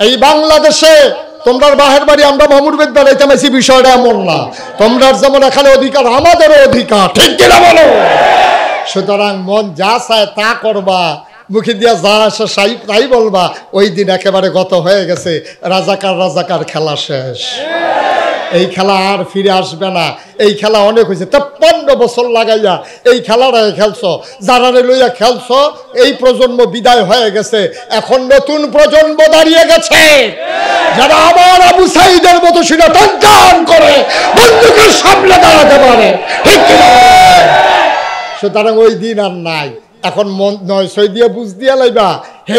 এই বাংলাদেশে তোমরা বাহের বাড়ি আমরা মামুর বেদ বেড়াইতে মেসি বিষয়টা এমন না তোমরা যেমন এখানে অধিকার আমাদেরও অধিকার ঠিক কিনা বলো সুতরাং মন যা চায় তা করবা মুখে দিয়া যা আসে তাই বলবা ওই দিন একেবারে গত হয়ে গেছে রাজাকার খেলা শেষ এই খেলা আর ফিরে আসবে না এই খেলা অনেক হয়েছে 53 বছর লাগাইয়া এই খেলাটা খেলছো যারা লইয়া খেলছো এই প্রজন্ম বিদায় হয়ে গেছে এখন নতুন প্রজন্ম দাঁড়িয়ে গেছে যারা আমার আবু সাইদের মতো সেটা টান করে বন্দুকের সামনে দাঁড়াতে পারে ঠিক কিনা সুতরাং ওই দিন আর নাই এখন মন 900 দিয়ে বুঝ দিয়া লাইবা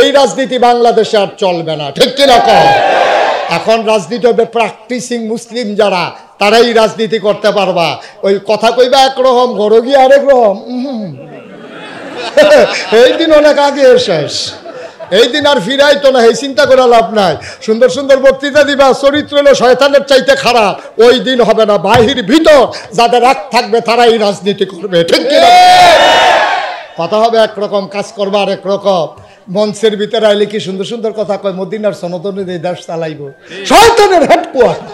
এই রাজনীতি বাংলাদেশে আর চলবে না ঠিক কিনা কম এখন রাজনীতি হবে প্র্যাকটিসিং মুসলিম যারা তারাই রাজনীতি করতে পারবা ওই কথা কইবা একরকম ঘর গিয়ে আরেক রকম এই দিন অনেক আগে শেষ এই দিন আর ফিরাইতো না এই চিন্তা করে লাভ নাই সুন্দর সুন্দর বক্তৃতা দিবা চরিত্র হলো শয়তানের চাইতে খারাপ ওই দিন হবে না বাহির ভিতর যাদের রাগ থাকবে তারাই রাজনীতি করবে ঠিক কি কথা হবে একরকম কাজ করবা আরেক রকম মঞ্চের ভিতরে আইলে কি সুন্দর সুন্দর কথা কয় মদিনার সনদনে এই দেশ চালাইব শয়তানের হেডকোয়ার্টার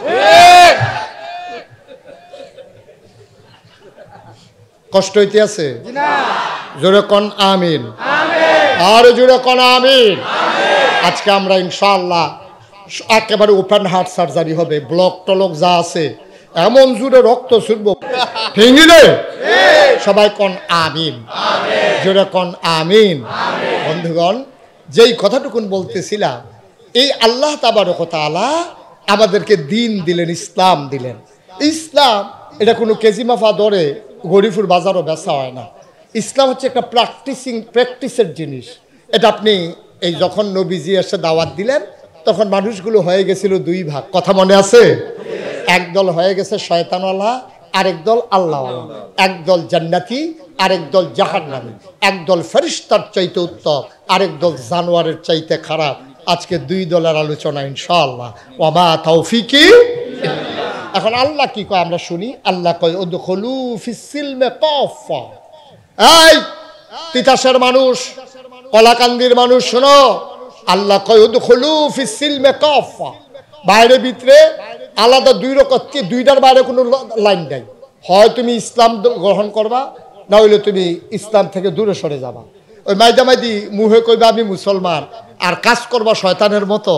কষ্ট হইতে আছে জোরে কোন আমিন আর জোরে কোন আমিন আজকে আমরা ইনশাআল্লাহ একেবারে ওপেন হার্ট সার্জারি হবে ব্লক টলক যা আছে এমন জোরে রক্ত ছুটবো ভেঙে রে সবাই কোন আমিন জোরে কোন আমিন বন্ধুগণ যেই কথাটুকুন বলতেছিলাম এই আল্লাহ তাবারক ওয়া তাআলা আমাদেরকে দিন দিলেন ইসলাম দিলেন ইসলাম এটা কোনো কেজি মাফা দরে গরিফুর বাজারও বেচা হয় না ইসলাম হচ্ছে একটা প্র্যাকটিসের জিনিস এটা আপনি এই যখন নবীজি এসে দাওয়াত দিলেন তখন মানুষগুলো হয়ে গেছিল দুই ভাগ কথা মনে আছে একদল হয়ে গেছে শয়তানওয়ালা আরেক দল আল্লাহওয়ালা একদল জান্নাতি আরেক দল জাহান্নামী একদল ফেরেশতার চাইতে উত্তম আরেক দল জানোয়ারের চাইতে খারাপ আজকে দুই দলের আলোচনা ইনশাআল্লাহ ওয়া মা তাওফিকি এখন আল্লাহ কি কয় আমরা শুনি আল্লাহ কয় উদখুলু ফিস সিলমে কাফা এই তিতাসের মানুষ কলাকান্দির মানুষ শোনো আল্লাহ কয় উদখুলু ফিস সিলমে কাফা বাইরে ভিতরে আলাদা দুই রকম দুইটার বাইরে কোনো লাইন নাই হয় তুমি ইসলাম গ্রহণ করবা না হইলে তুমি ইসলাম থেকে দূরে সরে যাবা। ওই মাইদি মুহে কইবা আমি মুসলমান আর কাজ করবা শয়তানের মতো,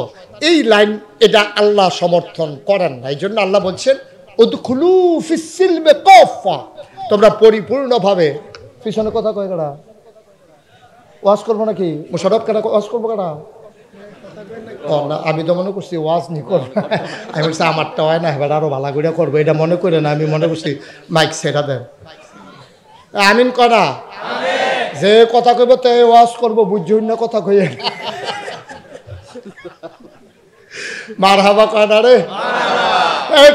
এই লাইন এটা আল্লাহ সমর্থন করেন না। এই জন্য আল্লাহ বলছেন উদখুলু ফিস সিলমি কাফা, তোমরা পরিপূর্ণভাবে। পিছনে কথা কয় কারা ওয়াজ করবো নাকি? মুশারফ কারা ওয়াজ করবো কারা? ও না, আমি তো মনে করছি ওয়াজ নি করবো। আমি বলছি আমারটা হয় না, এবার আরো ভালো করে করবো, এটা মনে করে না। আমি মনে করছি মাইক সেটা দেন, আমিন করা যে কথা কইব তো ওয়াজ করবো, বুঝুন না কথা কইয়ে মারহাবা কয় না রে।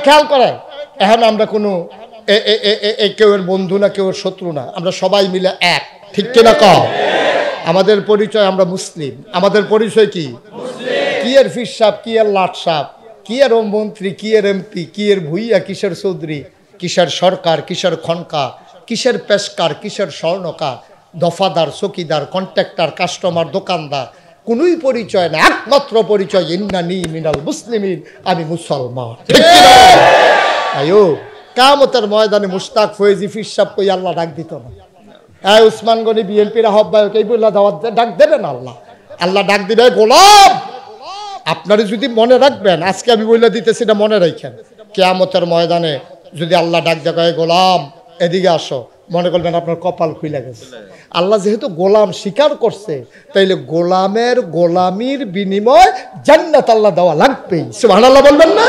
খেয়াল করে, এখন আমরা কোনো কেউ এর বন্ধু না, কেউ এর শত্রু না, আমরা সবাই মিলে এক, ঠিক কিনা কও? আমাদের পরিচয় আমরা মুসলিম। আমাদের পরিচয় কি? কি এর ফির সাহেব, কি এর লাট সাহেব, কি এর মন্ত্রী, কি এর এমপি, কি এর ভুইয়া, কিসের চৌধুরী, কিসের সরকার, কিসের খনকা, কিসের পেশকার, কিসের স্বর্ণকার, দফাদার, চকিদার, কন্ট্রাক্টর, কাস্টমার, দোকানদার, কোনোই পরিচয় না। একমাত্র পরিচয় ইন্নানি মিনাল মুসলিমিন, আমি মুসলমান। আয়ো কিয়ামতের ময়দানে মুশতাক ফয়েজি ফির সাহেব কই আল্লাহ ডাক দিত না? হ্যাঁ, উসমান গনি বিএনপির আহ্বায়ক এই বললা দাওয়াত ডাক দেবেন আল্লাহ? আল্লাহ ডাক দিবে গোলাম আপনারা যদি মনে রাখবেন, আজকে আমি বলে দিতেছি এটা মনে রাখেন, কিয়ামতের ময়দানে যদি আল্লাহ ডাক দেয় গোলাম এদিকে আসো, মনে করবেন আপনার কপাল খুলে গেছে। আল্লাহ যেহেতু গোলাম স্বীকার করছে, তাইলে গোলামের গোলামির বিনিময় জান্নাত আল্লাহ দেওয়া লাগবেই। সুবহানাল্লাহ বলবেন না?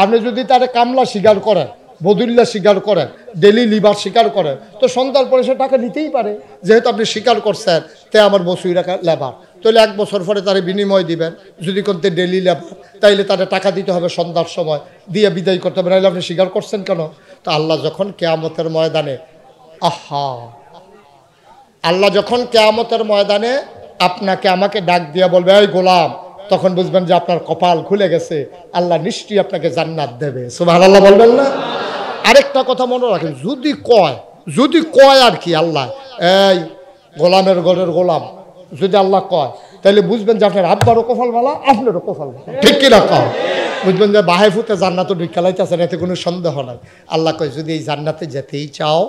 আপনি যদি তার কামলা স্বীকার করেন, বদুল্লা স্বীকার করেন, ডেলি লিভার স্বীকার করেন, তো সন্ধ্যার পরে সে টাকা নিতেই পারে, যেহেতু আপনি স্বীকার করছেন তে আমার বসুই রাখা লেবার, তাহলে 1 বছর পরে তার বিনিময় দিবেন। যদি করতে ডেলি লেবার, তাইলে তারা টাকা দিতে হবে সন্ধ্যার সময়, দিয়ে বিদায় করতে হবে, নাহলে আপনি স্বীকার করছেন কেন? তো আল্লাহ যখন কিয়ামতের ময়দানে আল্লাহ যখন কিয়ামতের ময়দানে আপনাকে আমাকে ডাক দিয়ে বলবে এই গোলাম, তখন বুঝবেন যে আপনার কপাল খুলে গেছে, আল্লাহ নিশ্চয়ই আপনাকে জান্নাত দেবে। সুবহানাল্লাহ বলবেন না? আরেকটা কথা মনে রাখেন, যদি কয় আর কি আল্লাহ এই গোলামের ঘরের গোলাম, যদি আল্লাহ কয় তাহলে বুঝবেন যে আপনার আব্বারও কপাল ভালো, আপনারও কপাল ভালো, ঠিক কিনা কয়? বুঝবেন যে বাহে ফুতে জান্নাতে ঢুকালাইতেছেন, এতে কোনো সন্দেহ নাই। আল্লাহ কয় যদি এই জান্নাতে যেতেই চাও,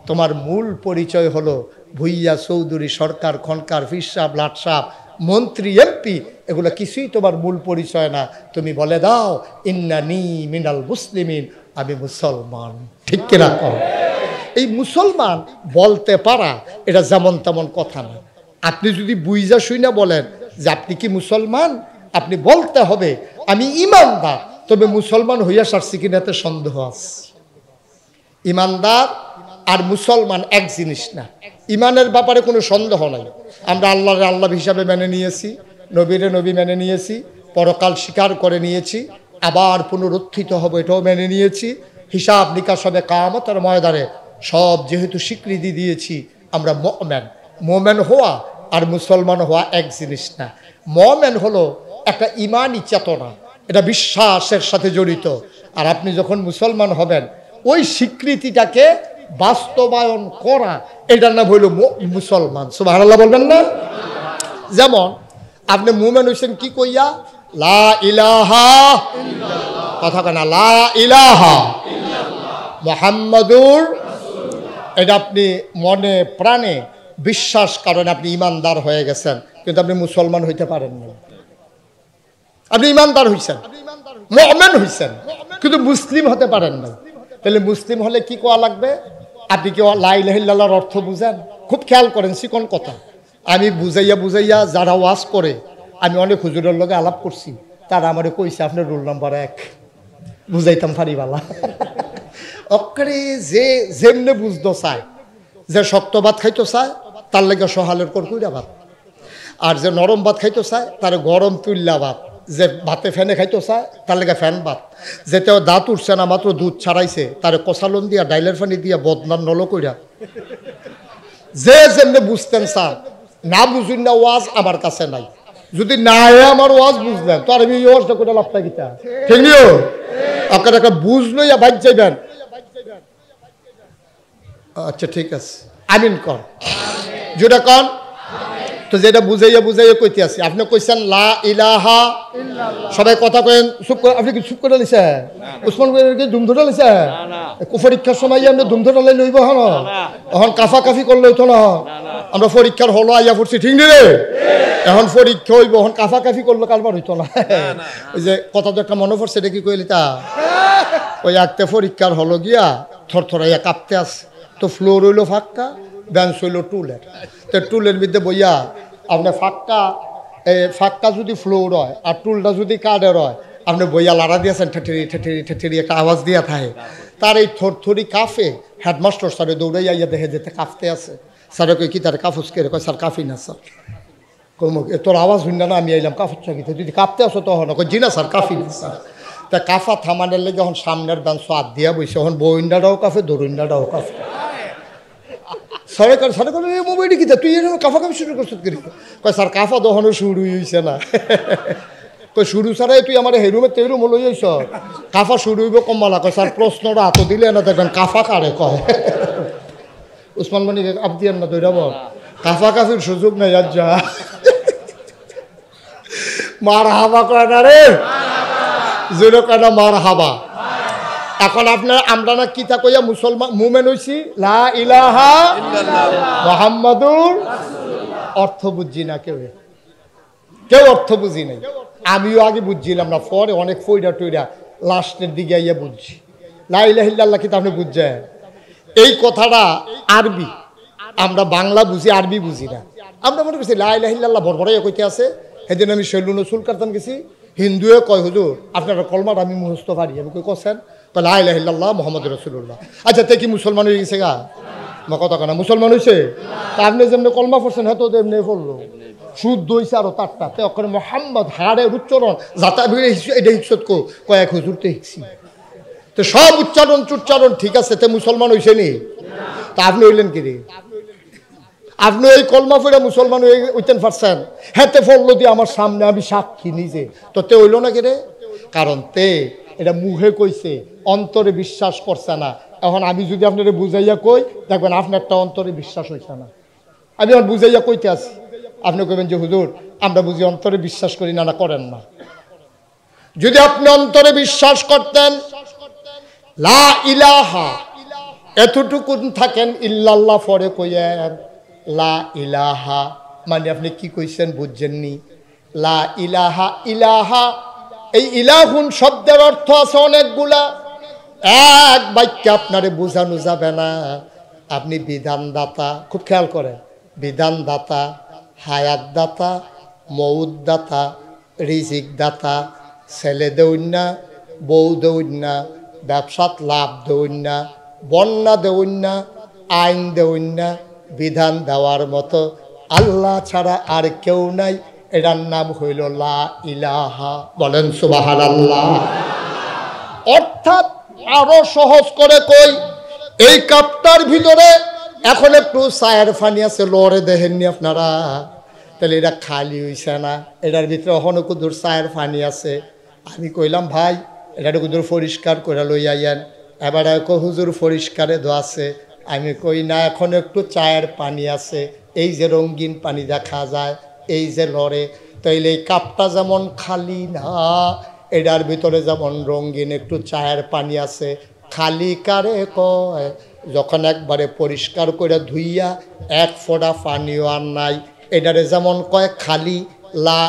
তোমার মূল পরিচয় হলো ভুইয়া, চৌধুরী, সরকার, খনকার, ফির সাহেব, লাট সাহেব, মন্ত্রী, এমপি, এগুলো কিছুই তোমার মূল পরিচয় না। তুমি বলে দাও ইন্নানি মিনাল মুসলিমিন, আমি মুসলমান, ঠিক কিনা কও? এই মুসলমান বলতে পারা এটা যেমন তেমন কথা না। আপনি যদি বুইজা শুইনা বলেন যে আপনি কি মুসলমান, আপনি বলতে হবে আমি ইমানদার, তবে মুসলমান হইয়া সারছি কিনা এতে সন্দেহ আছে। ইমানদার আর মুসলমান এক জিনিস না, ইমানের ব্যাপারে কোনো সন্দেহ নাই। আমরা আল্লাহর আল্লাহ হিসাবে মেনে নিয়েছি, নবীরে নবী মেনে নিয়েছি, পরকাল স্বীকার করে নিয়েছি, আবার পুনরুত্থিত হবে এটাও মেনে নিয়েছি, হিসাব নিকাশ হবে কিয়ামতের ময়দানে, সব যেহেতু স্বীকৃতি দিয়েছি আমরা মোমেন হওয়া আর মুসলমান হওয়া এক জিনিস না। মোমেন হলো একটা ইমানি চেতনা, এটা বিশ্বাসের সাথে জড়িত। আর আপনি যখন মুসলমান হবেন, ওই স্বীকৃতিটাকে বাস্তবায়ন করা, এটার নাম হইল মুসলমান। সুবহানাল্লাহ বলবেন না? যেমন আপনি মুমিন হইছেন কি কইয়া? লা ইলাহা ইল্লাল্লাহ, কথা কেনা লা ইলাহা মুহাম্মাদুর, এটা আপনি মনে প্রাণে বিশ্বাস করেন, আপনি ইমানদার হয়ে গেছেন, কিন্তু আপনি মুসলমান হইতে পারেন না। আপনি ইমানদার হইছেন, মুমিন হইছেন, কিন্তু মুসলিম হতে পারেন না। তাহলে মুসলিম হলে কি কোয়া লাগবে? আপনি কি লা ইলাহা ইল্লাল্লাহর অর্থ বুঝেন? খুব খেয়াল করেন, চিকন কথা। আমি বুঝাইয়া যারা ওয়াজ করে, আমি অনেক হুজুরের লগে আলাপ করছি, তারা আমারে কইছে আপনার রোল নাম্বার 1, বুঝাইতাম ফারিবালা। অক্ষরে যে যেমনে বুঝতে চায়, যে শক্ত ভাত খাইতে চায় তার লেগে সহালের কড়কুইরা ভাত, আর যে নরম ভাত খাইতে চায় তার গরম তুল্লা ভাত, যে ভাতে ফ্যানে খাইতে চায় তার লেগে ফ্যান ভাত, যেতেও দাঁত উঠছে না মাত্র দুধ ছাড়াইছে তার কষালন দিয়া ডাইলের পানি দিয়া বদনার নল কইরা, যে যেমনে বুঝতেন চান। না বুঝুন না ওয়াজ আমার কাছে নাই, যদি না আমার ওয়াজ বুঝলেন তো আর আমি এই ওয়াজটা করে লাভটা কিতা, ঠিক নিও? আপনার একটা বুঝ লইয়া বাইক যাইবেন। আচ্ছা ঠিক আছে, আমিন কর, যেটা কন। তো তো যেটা বুঝাইয়া বুঝাইয়া কইতে আছি আপনি কইছেন লা ইলাহা সবাই কথা কইেন চুপ করে আপনি কি চুপ করে লিছে উসমান কি দুম ধরে লিছে পরীক্ষার সময় আপনি দুম ধরে লইব হন এখন কাফা কাফি করলে হইতো না আমরা পরীক্ষার হলো আইয়া পড়ছি ঠিক রে এখন পরীক্ষা হইব এখন কাফা কাফি করলে কারবার হইতো না ওই যে কথা তো একটা মনে পড়ছে এটা কি কইলি তা ওই একটা পরীক্ষার হলো গিয়া থরথরাইয়া কাঁপতে আসে তো ফ্লোর হইলো ফাঁকা বেঞ্চ হইলো টুলের তো টুলের মধ্যে বইয়া আপনার ফাঁকা যদি ফ্লোর হয় আর টুলটা যদি কাঠের হয় আপনি বইয়া লাড়া দিয়েছেন ঠেঠেরি ঠেঠেরি ঠেঠেরি একটা আওয়াজ দিয়া থাকে তার এই থরথরি কাফে হেডমাস্টার স্যারে দৌড়াইয়া ইয়া দেখে যেতে কাঁপতে আছে স্যারে কই কি তার কাফুস কে কয় স্যার কাফি না স্যার তোর আওয়াজ শুন না আমি আইলাম কাফুর চাকিতে যদি কাঁপতে আসো তখন কই জি না স্যার কাফি না স্যার তা কাফা থামানের লেগে যখন সামনের বেঞ্চ হাত দিয়া বইছে এখন বইন্ডাটাও কাফে দরুইন্ডাটাও কাফে সরকার সরকার মোবাইলটি কি তুই এরকম কাফা কাফি শুরু করছিস কি কয় স্যার কাফা দহনও শুরুই হইছে না কই শুরু ছাড়াই তুই আমার হেরুমে তেরুম লই আইছ কাফা শুরু হইব কমলা কয় স্যার প্রশ্নটা হাত দিলে না দেখবেন কাফা কারে কয় উসমান মানি আবদিয়ান না দৌড়াব কাফা কাফির সুযোগ নাই আর যা মার হাবা কয় না রে জোরে কয় না মার হাবা এখন আপনার আমরা না কিতা কইয়া মুসলমান মুমেন হইছি লা ইলাহা মুহাম্মাদুর অর্থ বুঝি না কেউ অর্থ বুঝি নাই আমিও আগে বুঝছিলাম না পরে অনেক ফইরা টইরা লাস্টের দিকে আইয়া বুঝছি লা ইলাহা ইল্লাল্লাহ কিতা আপনি বুঝছেন এই কথাটা আরবি আমরা বাংলা বুঝি আরবি বুঝি না আমরা মনে করছি লা ইলাহা ইল্লাল্লাহ বড়বড়াইয়া কইতে আছে সেদিন আমি শৈলুন চুল কাটতাম গেছি হিন্দুয়ে কয় হুজুর আপনারা কলমাটা আমি মুখস্থ পারি আমি কই কছেন লা ইলাহা ইল্লাল্লাহ মুহাম্মাদুর রাসূলুল্লাহ আচ্ছা তে কি মুসলমান হয়ে গেছে গা মা কথা কেনা মুসলমান হয়েছে তা আপনি যেমনি কলমা পড়ছেন হ্যাঁ তো এমনি পড়লো শুদ্ধ হয়েছে আরো তারটা তে ওখানে মোহাম্মদ হাড়ের উচ্চারণ যাতা ভিড়ে এটা হিকসত কয়েক হুজুর তে হিকছি তো সব উচ্চারণ ঠিক আছে তে মুসলমান হয়েছে নি তা আপনি হইলেন কি রে আপনি ওই কলমা পড়ে মুসলমান হইতেন পারছেন হ্যাঁ তে ফললো দিয়ে আমার সামনে আমি সাক্ষী নিজে তো তে হইল না কি রে কারণ তে এটা মুখে কইছে অন্তরে বিশ্বাস করছে না এখন আমি যদি আপনারা বুঝাইয়া কই দেখবেন আপনার একটা অন্তরে বিশ্বাস হইছে না আমি আমার বুঝাইয়া কইতে আছি আপনি কইবেন যে হুজুর আমরা বুঝি অন্তরে বিশ্বাস করি না করেন না যদি আপনি অন্তরে বিশ্বাস করতেন লা ইলাহা এতটুকু থাকেন ইল্লাল্লাহ পরে কইয়েন লা ইলাহা মানে আপনি কি কইছেন বুঝছেননি লা ইলাহা ইলাহা এই ইলাহুন শব্দের অর্থ আছে অনেকগুলা এক বাক্যে আপনারে বোঝানো যাবে না আপনি বিধানদাতা খুব খেয়াল করেন বিধানদাতা হায়াতদাতা মউতদাতা রিজিকদাতা ছেলে দেউন না বউ দেউন না ব্যবসাত লাভ দেউন না বন্যা দেউন না আইন দেউন না বিধান দেওয়ার মতো আল্লাহ ছাড়া আর কেউ নাই এটার নাম হইল লা ইলাহা বলেন সুবহানাল্লাহ অর্থাৎ আরো সহজ করে কই এই কাপটার ভিতরে এখন একটু চায়ের পানি আছে লড়ে দেখেননি আপনারা তাহলে এটা খালি হইছে না এটার ভিতরে এখনো কুদুর চায়ের পানি আছে আমি কইলাম ভাই এটা কুদুর পরিষ্কার করে লই আইয়েন এবার হুজুর পরিষ্কারে আছে আমি কই না এখন একটু চায়ের পানি আছে এই যে রঙিন পানি দেখা যায় এই যে লড়ে তাইলে এই কাপটা যেমন খালি না এটার ভিতরে যেমন রঙিন একটু চায়ের পানি আছে খালি কারে কয় যখন একবারে পরিষ্কার করে ধুইয়া এক ফোঁটা পানিও আর নাই এটারে যেমন কয় খালি লা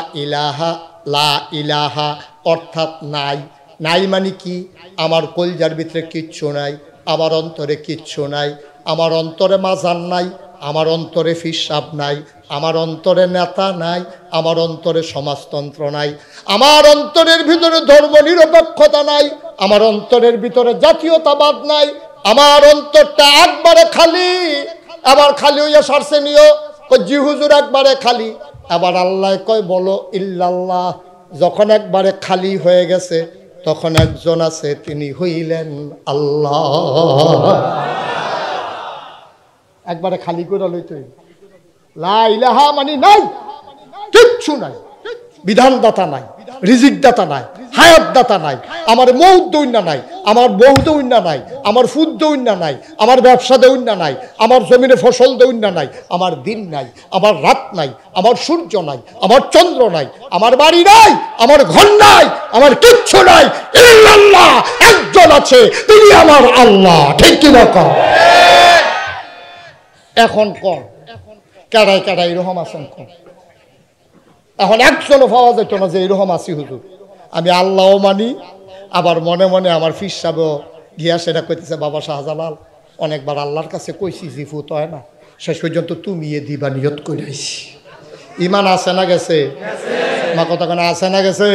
ইলাহা অর্থাৎ নাই নাই মানে কি আমার কলজার ভিতরে কিচ্ছু নাই আমার অন্তরে কিচ্ছু নাই আমার অন্তরে মাজার নাই আমার অন্তরে ফিসাব নাই আমার অন্তরে নেতা নাই আমার অন্তরে সমাজতন্ত্র নাই আমার অন্তরের ভিতরে ধর্ম নিরপেক্ষতা নাই আমার অন্তরের ভিতরে জাতীয়তাবাদ নাই আমার অন্তরটা একবারে খালি আবার খালি হইয়া সারছে নিও জি হুজুর একবারে খালি আবার আল্লাহ কয় বলো ইল্লাল্লাহ যখন একবারে খালি হয়ে গেছে তখন একজন আছে তিনি হইলেন আল্লাহ একবারে খালি করে লইতে লা ইলাহা মানে নাই কিচ্ছু নাই বিধানদাতা নাই রিজিকদাতা নাই হায়াতদাতা নাই আমার মউত দইনা নাই আমার বউ দৌন্যা নাই, আমার ফুদ দৌন্যা নাই, আমার ব্যবসা দৌন্যা নাই, আমার জমিনে ফসল দৌন্যা নাই, আমার দিন নাই, আমার রাত নাই, আমার সূর্য নাই, আমার চন্দ্র নাই, আমার বাড়ি নাই, আমার ঘর নাই, আমার কিচ্ছু নাই, ইল্লাল্লাহ একজন আছে, তিনি আমার আল্লাহ। ঠিক কিনা কর? এখন কর কেডাই কেডাই এরকম আছেন কর? এখন একজনও পাওয়া যেত না যে এরকম আছি হুজুর। আমি আল্লাহও মানি, আবার মনে মনে আমার ফির সাহেবও গিয়া সেটা কইতেছে, বাবা শাহজালাল অনেকবার আল্লাহর কাছে কইছি জিফুত হয় না, শেষ পর্যন্ত তুমি এ দিবা নিয়ত কইরাইছি। ইমান আছে না গেছে? মা কথা কেন আছে না গেছে?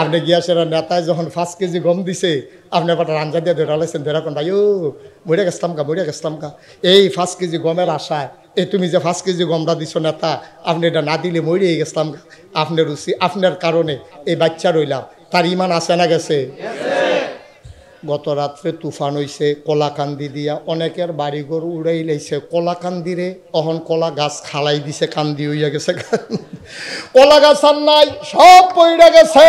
আপনি গিয়া সেরা নেতায় যখন 5 কেজি গম দিছে, আপনি একটা রাঞ্জা দিয়ে ধরালাইছেন, ধরা কোন ভাই ও মরে গেছলাম কা। এই 5 কেজি গমের আশায় এই তুমি যে 5 কেজি গমটা দিছো নেতা, আপনি এটা না দিলে মরিয়ে গেছলাম। আপনার রুচি, আপনার কারণে এই বাচ্চা রইলাম, তার ইমান আছে না গেছে? গত রাত্রে তুফান হইছে, কলাকান্দি দিয়া অনেকের বাড়িঘর উড়াই লাইছে। কলাকান্দিরে অহন কলা গাছ খালাই দিছে, কান্দি হইয়া গেছে, কলা গাছ আর নাই, সব পইড়া গেছে।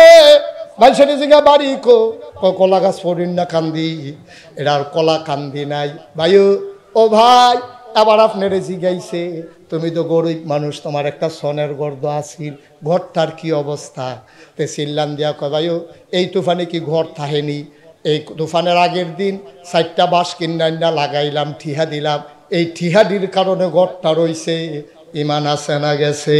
মানুষের জিগা বাড়ি কলা গাছ পড়িন না কান্দি, এটা আর কলা কান্দি নাই। ভাই ও ভাই, আবার আপনারে জিগাইছে, তুমি তো গরিব মানুষ, তোমার একটা সনের গর্দ আসিল, ঘরটার কি অবস্থা? তে চিল্লান দিয়া কয়, ভাইও এই তুফানে কি ঘর থাহেনি? এই তুফানের আগের দিন 4টা বাঁশ কিনা লাগাইলাম, ঠিহা দিলাম, এই ঠিহাদির কারণে ঘরটা রইছে। ইমান আছে না গেছে?